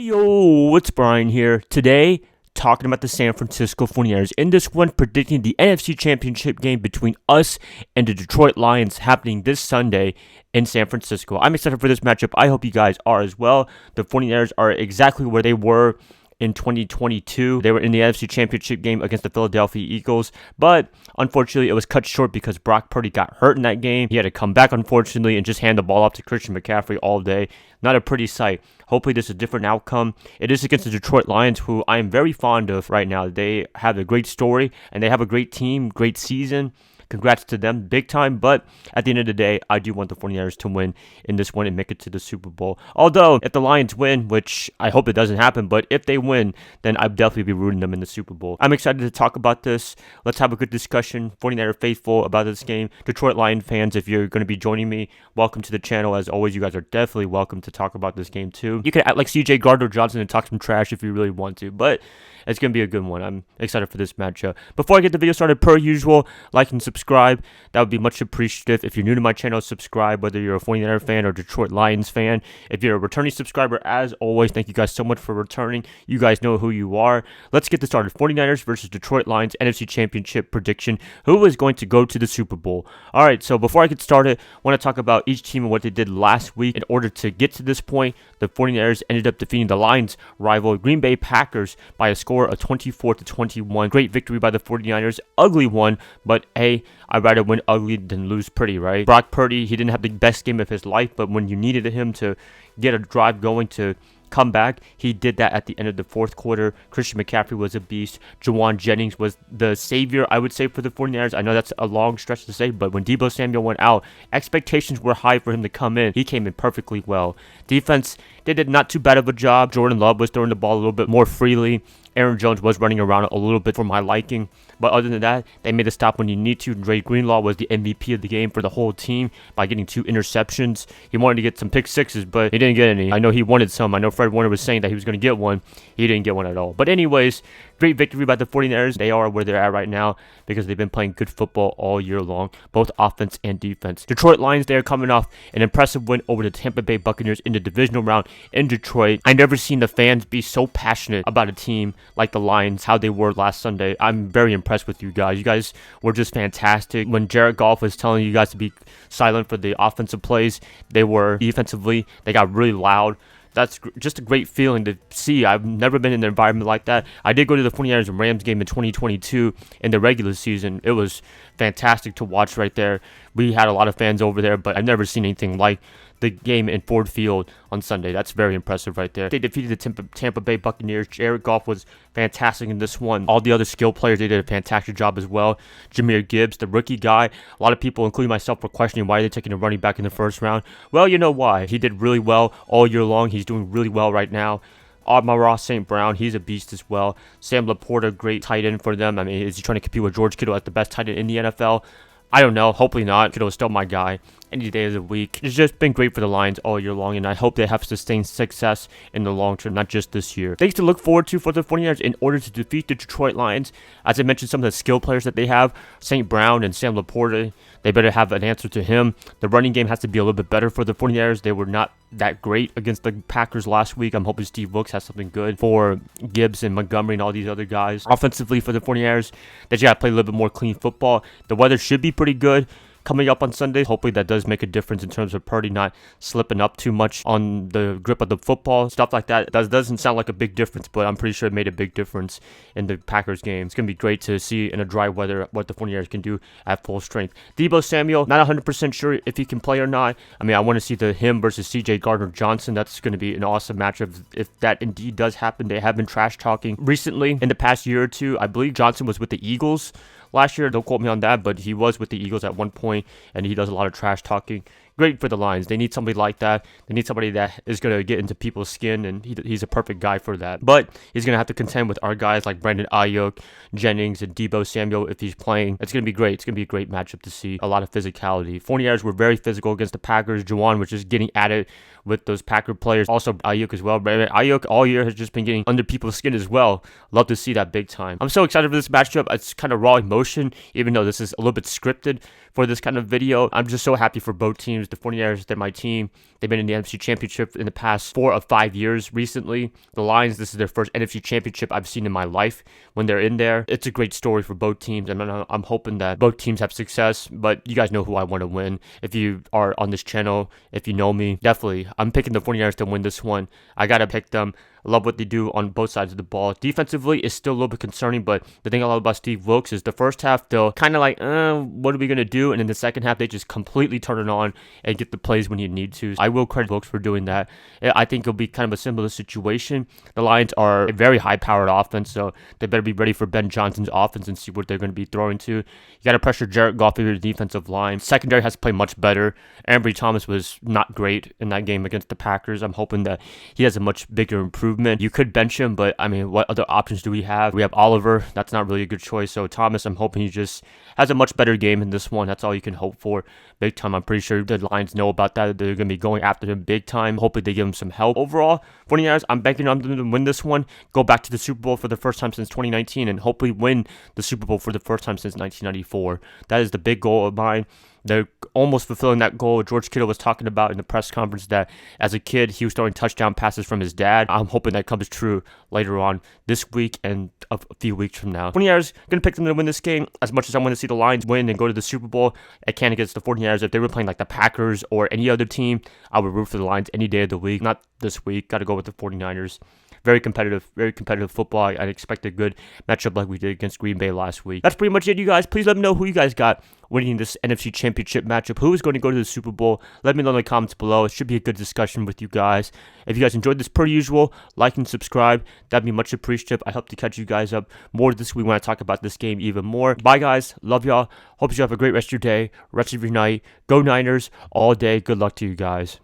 Yo, it's Brian here. Today, talking about the San Francisco 49ers. In this one, predicting the NFC Championship game between us and the Detroit Lions happening this Sunday in San Francisco. I'm excited for this matchup. I hope you guys are as well. The 49ers are exactly where they were in 2022. They were in the NFC Championship game against the Philadelphia Eagles, but unfortunately it was cut short because Brock Purdy got hurt in that game. He had to come back, unfortunately, and just hand the ball off to Christian McCaffrey all day. Not a pretty sight. Hopefully this is a different outcome. It is against the Detroit Lions, who I am very fond of right now. They have a great story, and they have a great team, great season. Congrats to them, big time. But at the end of the day, I do want the 49ers to win in this one and make it to the Super Bowl. Although, if the Lions win, which I hope it doesn't happen, but if they win, then I'd definitely be rooting them in the Super Bowl. I'm excited to talk about this. Let's have a good discussion. 49er faithful about this game. Detroit Lion fans, if you're going to be joining me, welcome to the channel. As always, you guys are definitely welcome to talk about this game too. You can act like CJ Gardner-Johnson and talk some trash if you really want to, but it's going to be a good one. I'm excited for this matchup. Before I get the video started, per usual, like and subscribe. That would be much appreciative. If you're new to my channel, subscribe, whether you're a 49er fan or Detroit Lions fan. If you're a returning subscriber, as always, thank you guys so much for returning. You guys know who you are. Let's get this started. 49ers versus Detroit Lions NFC Championship prediction. Who is going to go to the Super Bowl? All right, so before I get started, I want to talk about each team and what they did last week. In order to get to this point, the 49ers ended up defeating the Lions' rival Green Bay Packers by a score of 24-21. Great victory by the 49ers. Ugly one, but hey, I'd rather win ugly than lose pretty, right? Brock Purdy, he didn't have the best game of his life, but when you needed him to get a drive going to come back, he did that at the end of the fourth quarter. Christian McCaffrey was a beast. Jauan Jennings was the savior, I would say, for the 49ers. I know that's a long stretch to say, but when Deebo Samuel went out, expectations were high for him to come in. He came in perfectly well. Defense, they did not too bad of a job. Jordan Love was throwing the ball a little bit more freely. Aaron Jones was running around a little bit for my liking. But other than that, they made a stop when you need to. Dre Greenlaw was the MVP of the game for the whole team by getting 2 interceptions. He wanted to get some pick sixes, but he didn't get any. I know he wanted some. I know Fred Warner was saying that he was going to get one. He didn't get one at all. But anyways, great victory by the 49ers. They are where they're at right now because they've been playing good football all year long, both offense and defense. Detroit Lions, they are coming off an impressive win over the Tampa Bay Buccaneers in the divisional round in Detroit. I never seen the fans be so passionate about a team like the Lions, how they were last Sunday. I'm very impressed with you guys. You guys were just fantastic. When Jared Goff was telling you guys to be silent for the offensive plays, they were. Defensively, they got really loud. That's just a great feeling to see. I've never been in an environment like that. I did go to the 49ers and Rams game in 2022 in the regular season. It was fantastic to watch right there. We had a lot of fans over there, but I've never seen anything like the game in Ford Field on Sunday. That's very impressive right there. They defeated the Tampa Bay Buccaneers. Jared Goff was fantastic in this one. All the other skill players, they did a fantastic job as well. Jahmyr Gibbs, the rookie guy. A lot of people, including myself, were questioning why they're taking a running back in the first round. Well, you know why. He did really well all year long. He's doing really well right now. Amon-Ra St. Brown, he's a beast as well. Sam Laporta, great tight end for them. I mean, is he trying to compete with George Kittle as the best tight end in the NFL? I don't know. Hopefully not. Kittle is still my guy any day of the week. It's just been great for the Lions all year long, and I hope they have sustained success in the long term, not just this year. Things to look forward to for the 49ers in order to defeat the Detroit Lions. As I mentioned, some of the skill players that they have, St. Brown and Sam Laporta, they better have an answer to him. The running game has to be a little bit better for the 49ers. They were not that great against the Packers last week. I'm hoping Steve Wilks has something good for Gibbs and Montgomery and all these other guys. Offensively for the 49ers, they just got to play a little bit more clean football. The weather should be pretty good coming up on Sunday. Hopefully that does make a difference in terms of Purdy not slipping up too much on the grip of the football. Stuff like that. That doesn't sound like a big difference, but I'm pretty sure it made a big difference in the Packers game. It's going to be great to see in a dry weather what the 49ers can do at full strength. Deebo Samuel, not 100% sure if he can play or not. I mean, I want to see him versus CJ Gardner-Johnson. That's going to be an awesome matchup if that indeed does happen. They have been trash talking recently in the past year or two. I believe Johnson was with the Eagles last year. Don't quote me on that, but he was with the Eagles at one point, and he does a lot of trash talking. Great for the Lions. They need somebody like that. They need somebody that is going to get into people's skin, and he's a perfect guy for that. But he's going to have to contend with our guys like Brandon Ayuk, Jennings, and Deebo Samuel if he's playing. It's going to be great. It's going to be a great matchup to see. A lot of physicality. 49ers were very physical against the Packers. Jauan was just getting at it with those Packer players. Also Ayuk as well. Ayuk all year has just been getting under people's skin as well. Love to see that big time. I'm so excited for this matchup. It's kind of raw emotion, even though this is a little bit scripted for this kind of video. I'm just so happy for both teams. The 49ers, they're my team. They've been in the NFC Championship in the past 4 of 5 years recently. The Lions, this is their first NFC Championship I've seen in my life when they're in there. It's a great story for both teams, and I'm hoping that both teams have success, but you guys know who I want to win. If you are on this channel, if you know me, definitely, I'm picking the 49ers to win this one. I got to pick them. I love what they do on both sides of the ball. Defensively, it's still a little bit concerning, but the thing I love about Steve Wilks is the first half, they'll kind of like, what are we going to do? And in the second half, they just completely turn it on and get the plays when you need to. I will credit Wilks for doing that. I think it'll be kind of a similar situation. The Lions are a very high-powered offense, so they better be ready for Ben Johnson's offense and see what they're going to be throwing to. You got to pressure Jared Goff through the defensive line. Secondary has to play much better. Ambry Thomas was not great in that game against the Packers. I'm hoping that he has a much bigger improvement. You could bench him, but I mean, what other options do we have? We have Oliver. That's not really a good choice. So Thomas, I'm hoping he just has a much better game in this one. That's all you can hope for. Big time. I'm pretty sure the Lions know about that. They're going to be going after him big time. Hopefully they give him some help. Overall, 49ers, I'm banking on them to win this one, go back to the Super Bowl for the first time since 2019, and hopefully win the Super Bowl for the first time since 1994. That is the big goal of mine. They're almost fulfilling that goal. George Kittle was talking about in the press conference that as a kid, he was throwing touchdown passes from his dad. I'm hoping that comes true later on this week and a few weeks from now. 49ers, going to pick them to win this game. As much as I want to see the Lions win and go to the Super Bowl, I can't against the 49ers. If they were playing like the Packers or any other team, I would root for the Lions any day of the week. Not this week. Got to go with the 49ers. Very competitive football. I'd expect a good matchup like we did against Green Bay last week. That's pretty much it, you guys. Please let me know who you guys got winning this NFC Championship matchup. Who is going to go to the Super Bowl? Let me know in the comments below. It should be a good discussion with you guys. If you guys enjoyed this, per usual, like and subscribe. That'd be much appreciated. I hope to catch you guys up more this week when I talk about this game even more. Bye, guys. Love y'all. Hope you have a great rest of your day, rest of your night. Go Niners all day. Good luck to you guys.